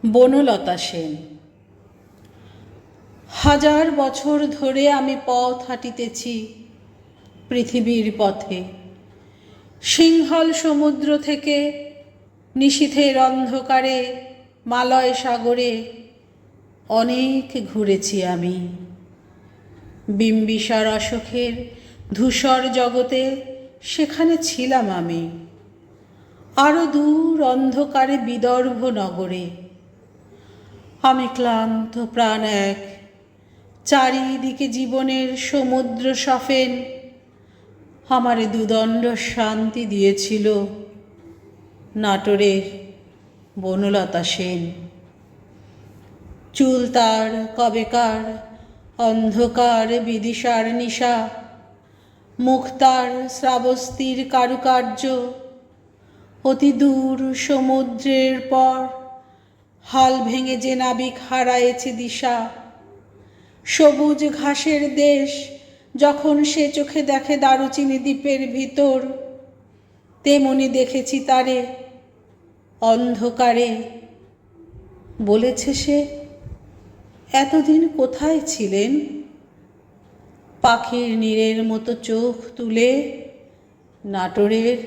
বনলতা সেন। হাজার বছর ধরে আমি পথ হাঁটিতেছি পৃথিবীর পথে, সিংহল সমুদ্র থেকে নিশীথের অন্ধকারে মালয় সাগরে অনেক ঘুরেছি আমি। বিম্বিসার অশোকের ধূসর জগতে সেখানে ছিলাম আমি। আরো দূর অন্ধকারে বিদর্ভ নগরে আমি ক্লান্ত প্রাণ এক, চারিদিকে জীবনের সমুদ্র সফেন আমারে দুদণ্ড শান্তি দিয়েছিল নাটোরের বনলতা সেন। চুল তার কবেকার অন্ধকার বিদিশার নিশা, মুখ তার শ্রাবস্তির কারুকার্য, অতি দূর সমুদ্রের পর হাল ভেঙে যে নাবিক হারায়েছে দিশা। সবুজ ঘাসের দেশ যখন সে চোখে দেখে দারুচিনি দ্বীপের ভিতর, তেমনি দেখেছি তারে অন্ধকারে। বলেছে সে, এতদিন কোথায় ছিলেন? পাখির নীড়ের মতো চোখ তুলে নাটোরের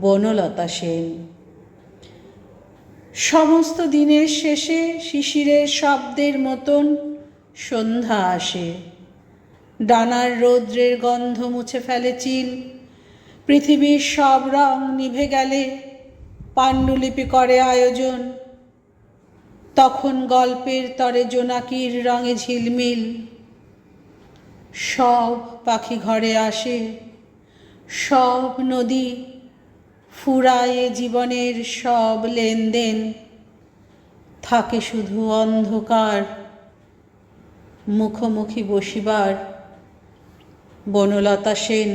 বনলতা সেন। সমস্ত দিনের শেষে শিশিরের শব্দের মতন সন্ধ্যা আসে। ডানার রৌদ্রের গন্ধ মুছে ফেলে চিল। পৃথিবীর সব রং নিভে গেলে পাণ্ডুলিপি করে আয়োজন। তখন গল্পের তরে জোনাকির রঙে ঝিলমিল। সব পাখি ঘরে আসে, সব নদী ফুরায়ে জীবনের সব লেনদেন। থাকে শুধু অন্ধকার, মুখোমুখি বসিবার বনলতা সেন।